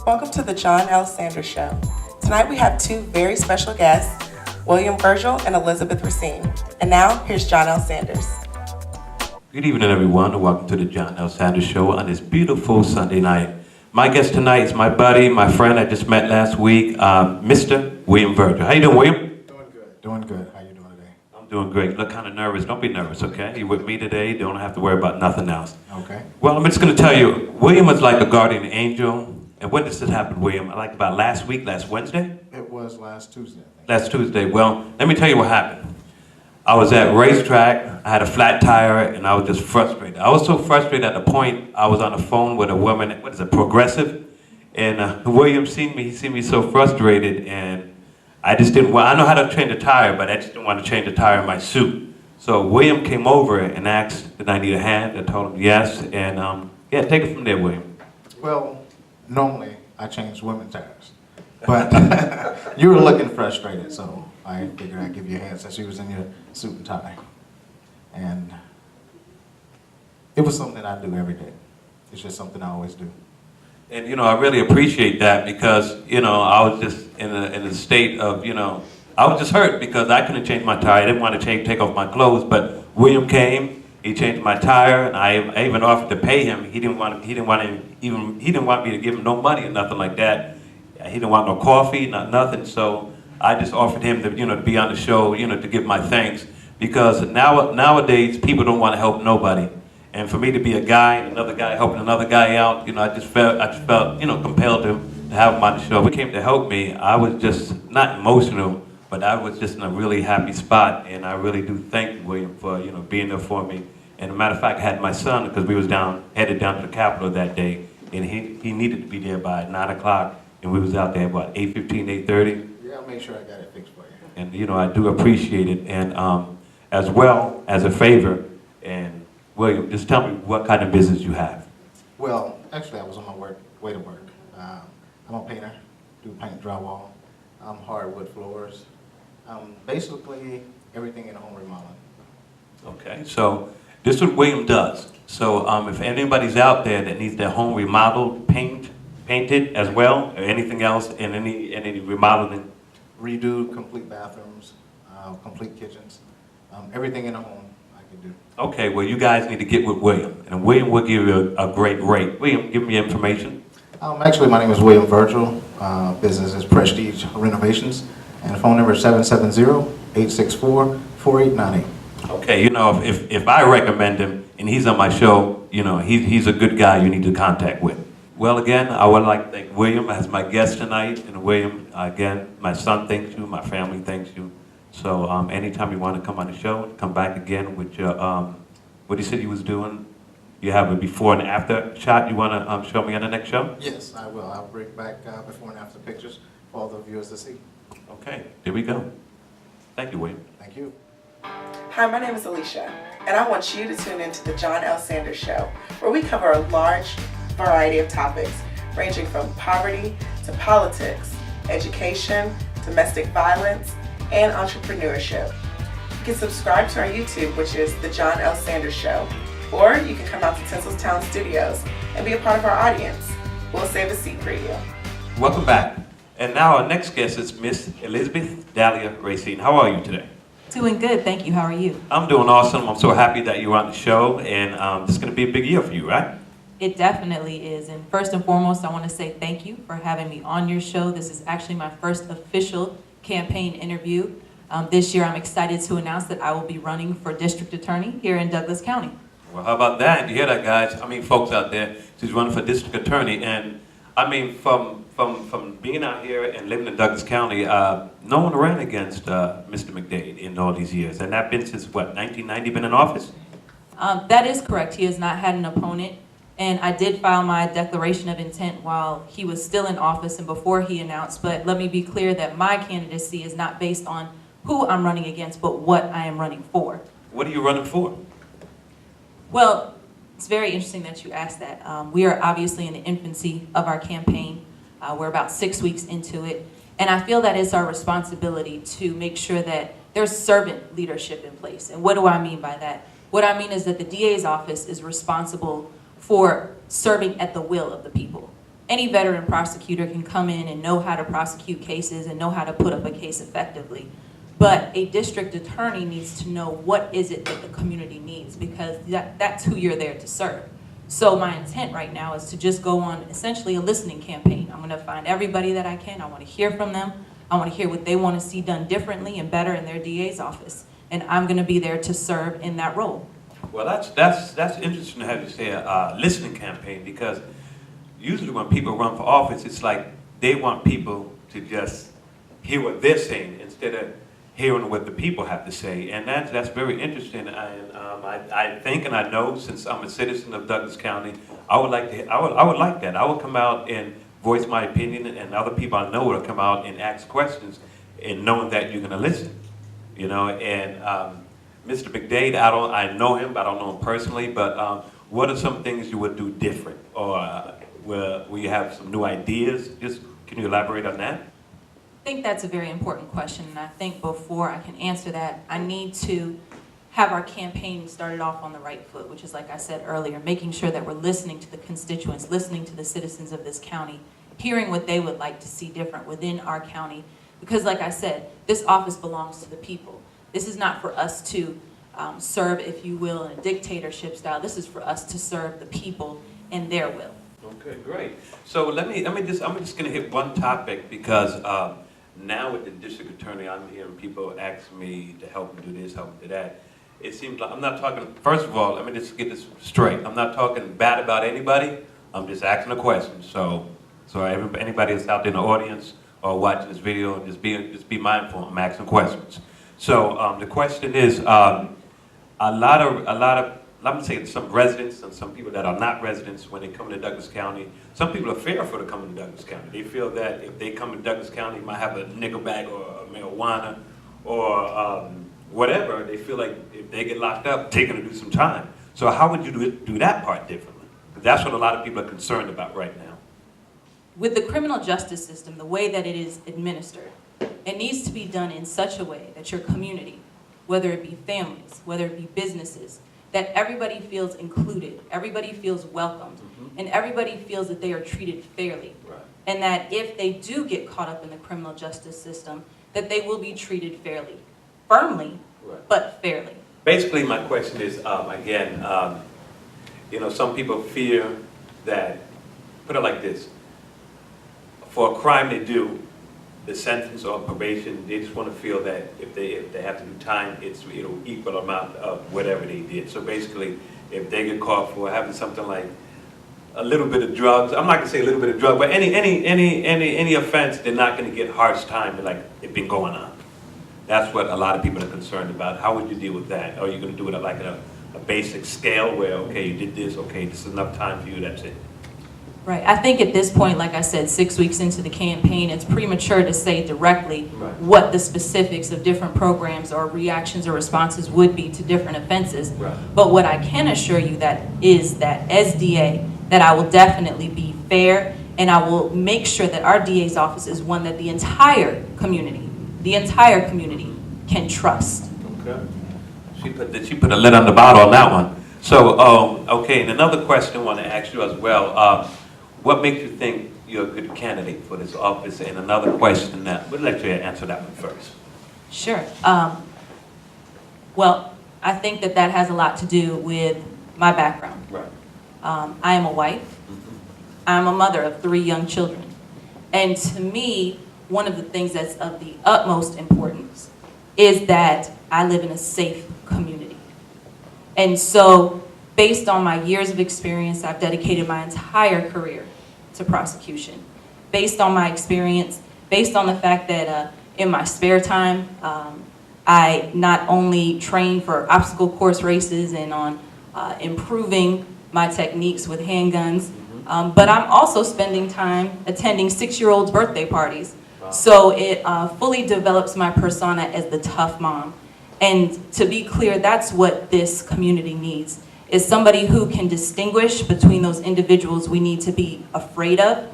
Welcome to the John L. Sanders Show. Tonight we have two very special guests, William Virgil and Elizabeth Racine. And now, here's John L. Sanders. Good evening, everyone, and welcome to the John L. Sanders Show on this beautiful Sunday night. My guest tonight is my buddy, my friend I just met last week, Mr. William Virgil. How you doing, William? Doing good. Doing good. How you doing today? I'm doing great. You look kind of nervous. Don't be nervous, okay? You're with me today. You don't have to worry about nothing else. Okay. Well, I'm just going to tell you, William was like a guardian angel. And when did this happen, William? Like about last week, last Wednesday? It was last Tuesday, I think. Last Tuesday. Well, let me tell you what happened. I was at racetrack, I had a flat tire, and I was just frustrated. I was so frustrated at the point I was on the phone with a woman, what is it, progressive? And William seen me, he seen me so frustrated, and I just didn't want, I know how to change a tire, but I just didn't want to change the tire in my suit. So William came over and asked, did I need a hand? I told him yes, and yeah, take it from there, William. Well, normally I change women's tires, but you were looking frustrated, so I figured I'd give you a hand since you was in your suit and tie. And it was something I do every day. It's just something I always do. And, you know, I really appreciate that because, you know, I was just in a state of, you know, I was just hurt because I couldn't change my tire. I didn't want to take off my clothes, but William came, he changed my tire, and I even offered to pay him. He didn't want me to give him no money or nothing like that. He didn't want no coffee, nothing. So I just offered him to, you know, to be on the show, you know, to give my thanks because nowadays people don't want to help nobody. And for me to be a guy, another guy helping another guy out, you know, I just felt, you know, compelled to have him on the show. He came to help me. I was just not emotional, but I was just in a really happy spot, and I really do thank you, William, for, you know, being there for me. And as a matter of fact, I had my son because we was headed down to the Capitol that day, and he needed to be there by 9 o'clock, and we was out there about 8:15, 8:30. Yeah, I'll make sure I got it fixed for you. And you know, I do appreciate it, and as well as a favor, and William, just tell me what kind of business you have. Well, actually, I was on my way to work. I'm a painter, do paint drywall, hardwood floors, basically everything in home remodeling. Okay, so this is what William does. So if anybody's out there that needs their home remodeled, painted as well, or anything else, in any remodeling, Redo complete bathrooms, complete kitchens, everything in a home I can do. okay, well you guys need to get with William, and William will give you a great rate. William, give me your information. Actually, my name is William Virgil. Business is Prestige Renovations, and the phone number is 770-864-4898. Okay, you know, if I recommend him and he's on my show, you know, he's a good guy you need to contact with. Well, again, I would like to thank William as my guest tonight. And William, again, my son thanks you, my family thanks you. So anytime you want to come on the show, come back again with your, what he said he was doing. You have a before and after shot you want to show me on the next show? Yes, I will. I'll bring back before and after pictures for all the viewers to see. Okay, there we go. Thank you, William. Thank you. Hi, my name is Alicia, and I want you to tune into the John L. Sanders Show, where we cover a large variety of topics, ranging from poverty to politics, education, domestic violence, and entrepreneurship. You can subscribe to our YouTube, which is the John L. Sanders Show, or you can come out to Tinseltown Studios and be a part of our audience. We'll save a seat for you. Welcome back. And now our next guest is Miss Elizabeth Dahlia Racine. How are you today? Doing good, thank you. How are you? I'm doing awesome. I'm so happy that you're on the show, and this is going to be a big year for you, right? It definitely is. And first and foremost, I want to say thank you for having me on your show. This is actually my first official campaign interview. This year, I'm excited to announce that I will be running for district attorney here in Douglas County. Well, how about that? You hear that, guys? I mean, folks out there, she's running for district attorney, and I mean, from being out here and living in Douglas County, no one ran against Mr. McDade in all these years, and that's been since what, 1990? Been in office? That is correct. He has not had an opponent, and I did file my declaration of intent while he was still in office and before he announced. But let me be clear that my candidacy is not based on who I'm running against, but what I am running for. What are you running for? Well, it's very interesting that you asked that. We are obviously in the infancy of our campaign. We're about 6 weeks into it. And I feel that it's our responsibility to make sure that there's servant leadership in place. And what do I mean by that? What I mean is that the DA's office is responsible for serving at the will of the people. any veteran prosecutor can come in and know how to prosecute cases and know how to put up a case effectively. But a district attorney needs to know what is it that the community needs, because that's who you're there to serve. So my intent right now is to just go on essentially a listening campaign. I'm gonna find everybody that I can. I wanna hear from them. I wanna hear what they wanna see done differently and better in their DA's office. And I'm gonna be there to serve in that role. Well, that's interesting to have you say a listening campaign, because usually when people run for office, it's like they want people to just hear what they're saying instead of hearing what the people have to say, and that's very interesting. And I think and I know, since I'm a citizen of Douglas County, I would like that. I would come out and voice my opinion, and other people I know will come out and ask questions, and knowing that you're going to listen. You know, and Mr. McDade, I know him, but I don't know him personally. But what are some things you would do different, or where you have some new ideas? Just can you elaborate on that? I think that's a very important question, and I think before I can answer that, I need to have our campaign started off on the right foot, which is, like I said earlier, making sure that we're listening to the constituents, listening to the citizens of this county, hearing what they would like to see different within our county. Because, like I said, this office belongs to the people. This is not for us to serve, if you will, in a dictatorship style. This is for us to serve the people and their will. Okay, great. So I'm just going to hit one topic, because now with the district attorney, I'm hearing people ask me to help them do this, help them do that. It seems like I'm not talking, first of all, let me just get this straight. I'm not talking bad about anybody. I'm just asking a question. So anybody that's out there in the audience or watching this video, just be mindful. I'm asking questions. So the question is, a lot of let me say some residents and some people that are not residents, when they come to Douglas County, some people are fearful to come to Douglas County. They feel that if they come to Douglas County, they might have a nickel bag or a marijuana or whatever. They feel like if they get locked up, they're going to do some time. So how would you do that part differently? That's what a lot of people are concerned about right now. With the criminal justice system, the way that it is administered, it needs to be done in such a way that your community, whether it be families, whether it be businesses, that everybody feels included, everybody feels welcomed, and everybody feels that they are treated fairly. Right. And that if they do get caught up in the criminal justice system, that they will be treated fairly. Firmly, Right. but fairly. Basically, my question is, again, some people fear that, put it like this, for a crime they do, the sentence or probation, they just want to feel that if they have to do time, it'll equal amount of whatever they did. So basically, if they get caught for having something like a little bit of drugs, I'm not gonna say a little bit of drug, but any offense, they're not gonna get harsh time like it's been going on. That's what a lot of people are concerned about. How would you deal with that? Are you gonna do it like a basic scale where, okay, you did this, okay, this is enough time for you, that's it? Right. I think at this point, like I said, 6 weeks into the campaign, it's premature to say directly what the specifics of different programs or reactions or responses would be to different offenses. Right. But what I can assure you that is that as DA, that I will definitely be fair, and I will make sure that our DA's office is one that the entire community can trust. Okay. She put a lid on the bottle on that one. So, okay, and another question I want to ask you as well. What makes you think you're a good candidate for this office? And another question that, we'll let you answer that one first. Sure. Well, I think that has a lot to do with my background. Right. I am a wife. I'm a mother of 3 young children. And to me, one of the things that's of the utmost importance is that I live in a safe community. And so, based on my years of experience, I've dedicated my entire career to prosecution. Based on my experience, based on the fact that in my spare time, I not only train for obstacle course races and on improving my techniques with handguns, but I'm also spending time attending 6-year-olds' birthday parties. Wow. So it fully develops my persona as the tough mom. And to be clear, that's what this community needs, is somebody who can distinguish between those individuals we need to be afraid of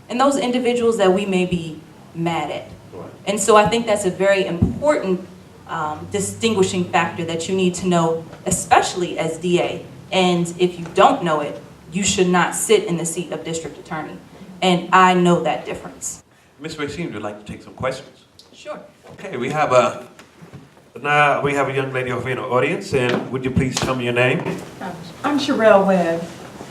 and those individuals that we may be mad at. Right. And so I think that's a very important distinguishing factor that you need to know, especially as DA. And if you don't know it, you should not sit in the seat of district attorney. And I know that difference. Ms. Racine would like to take some questions. Sure. Okay, we have a young lady over in the audience, and would you please tell me your name? I'm Sherelle Webb.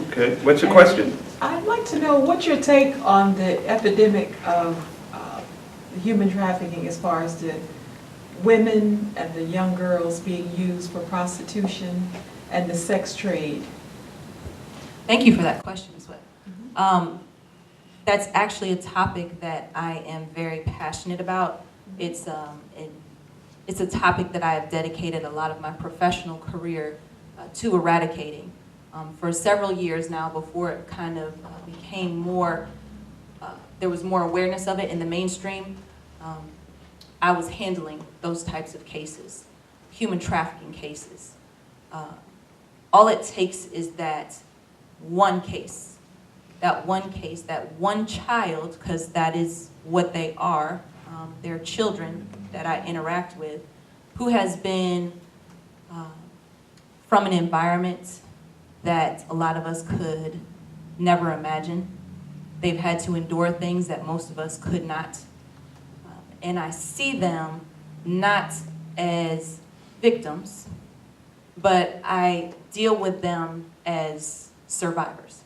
Okay, what's your question? I'd like to know what's your take on the epidemic of human trafficking as far as the women and the young girls being used for prostitution and the sex trade? Thank you for that question as well. That's actually a topic that I am very passionate about. It's a topic that I have dedicated a lot of my professional career to eradicating. For several years now, before it kind of became more, there was more awareness of it in the mainstream, I was handling those types of cases, human trafficking cases. All it takes is that one case, that one child, because that is what they are, they're children that I interact with, who has been from an environment that a lot of us could never imagine. They've had to endure things that most of us could not. And I see them not as victims, but I deal with them as survivors.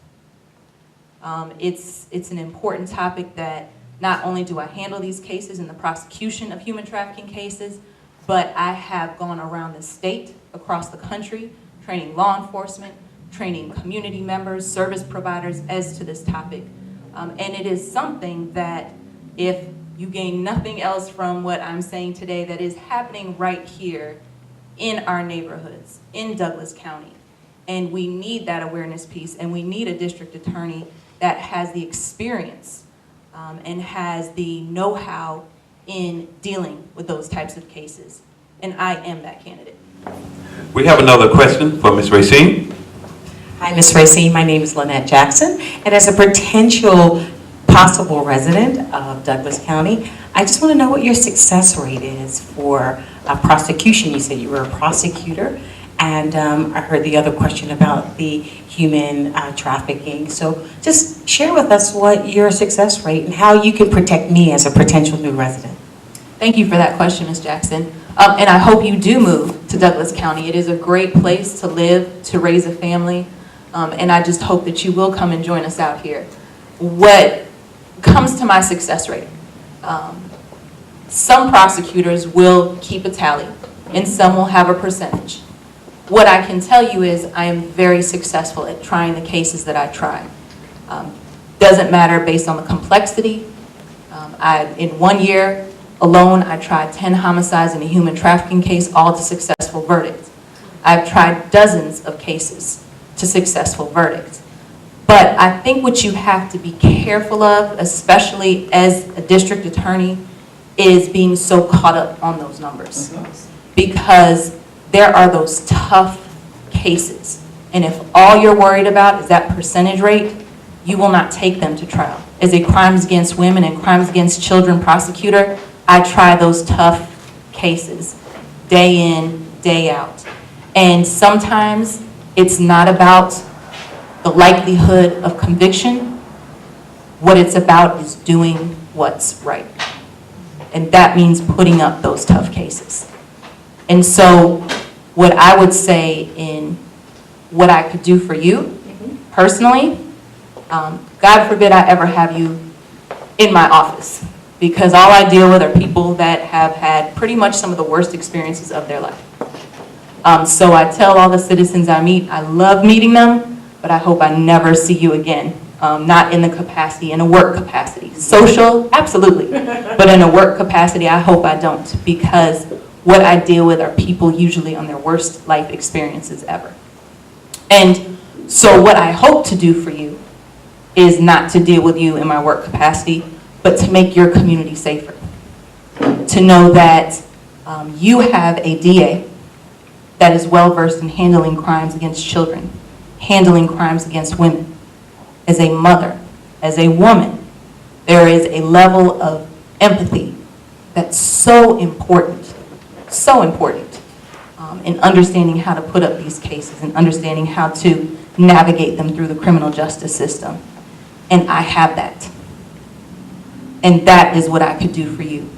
It's an important topic that not only do I handle these cases in the prosecution of human trafficking cases, but I have gone around the state, across the country, training law enforcement, training community members, service providers as to this topic. And it is something that, if you gain nothing else from what I'm saying today, that is happening right here in our neighborhoods, in Douglas County. And we need that awareness piece, and we need a district attorney that has the experience and has the know-how in dealing with those types of cases. And I am that candidate. We have another question for Ms. Racine. Hi, Ms. Racine. My name is Lynette Jackson, and as a potential possible resident of Douglas County, I just want to know what your success rate is for prosecution. You said you were a prosecutor, and I heard the other question about the human trafficking. So just share with us what your success rate and how you can protect me as a potential new resident. Thank you for that question, Ms. Jackson. And I hope you do move to Douglas County. It is a great place to live, to raise a family, and I just hope that you will come and join us out here. What comes to my success rate? Some prosecutors will keep a tally, and some will have a percentage. What I can tell you is I am very successful at trying the cases that I try. Doesn't matter based on the complexity. In 1 year alone, I tried 10 homicides in a human trafficking case, all to successful verdicts. I've tried dozens of cases to successful verdicts. But I think what you have to be careful of, especially as a district attorney, is being so caught up on those numbers. Because there are those tough cases. And if all you're worried about is that percentage rate, you will not take them to trial. As a crimes against women and crimes against children prosecutor, I try those tough cases day in, day out. And sometimes it's not about the likelihood of conviction. What it's about is doing what's right. And that means putting up those tough cases. And so what I would say in what I could do for you personally, God forbid I ever have you in my office, because all I deal with are people that have had pretty much some of the worst experiences of their life. So I tell all the citizens I meet, I love meeting them, but I hope I never see you again. Not in the capacity, in a work capacity. Social, absolutely. But in a work capacity, I hope I don't, because what I deal with are people usually on their worst life experiences ever. And so what I hope to do for you is not to deal with you in my work capacity, but to make your community safer. To know that you have a DA that is well-versed in handling crimes against children, handling crimes against women. As a mother, as a woman, there is a level of empathy that's so important in understanding how to put up these cases and understanding how to navigate them through the criminal justice system. And I have that. And that is what I could do for you.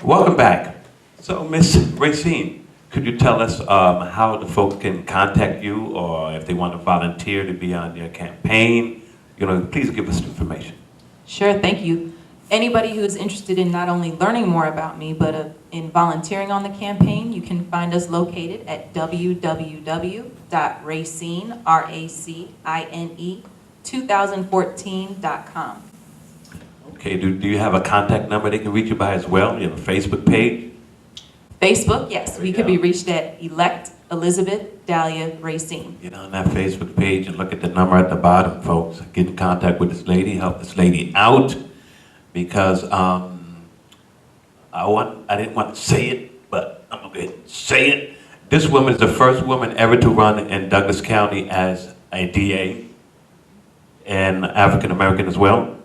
Welcome back. So, Miss Racine, could you tell us how the folks can contact you, or if they want to volunteer to be on your campaign? Please give us information. Sure, thank you. Anybody who is interested in not only learning more about me, but in volunteering on the campaign, you can find us located at www.racine, R-A-C-I-N-E, 2014.com. Okay, do you have a contact number they can reach you by as well? You have a Facebook page? Facebook, yes. There We we could go. be reached at Elect Elizabeth Dahlia Racine. Get on that Facebook page and look at the number at the bottom, folks. Get in contact with this lady, help this lady out, because I didn't want to say it, but I'm going to say it. This woman is the first woman ever to run in Douglas County as a DA, and African American as well.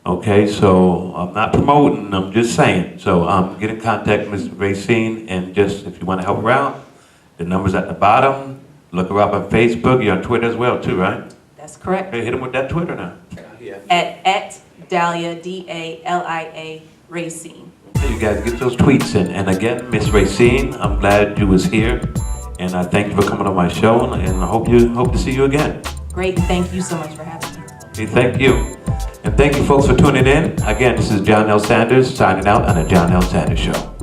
Okay, so I'm not promoting, I'm just saying. So get in contact with Ms. Racine, and just if you want to help her out, the number's at the bottom. Look her up on Facebook. You're on Twitter as well, too, right? That's correct. Hey, hit him with that Twitter now. At Dahlia, D-A-L-I-A, Racine. Hey, you guys get those tweets in. And again, Ms. Racine, I'm glad you was here, and I thank you for coming on my show, and I hope to see you again. Great, thank you so much for having me. Okay, thank you. And thank you folks for tuning in. Again, this is John L. Sanders signing out on the John L. Sanders Show.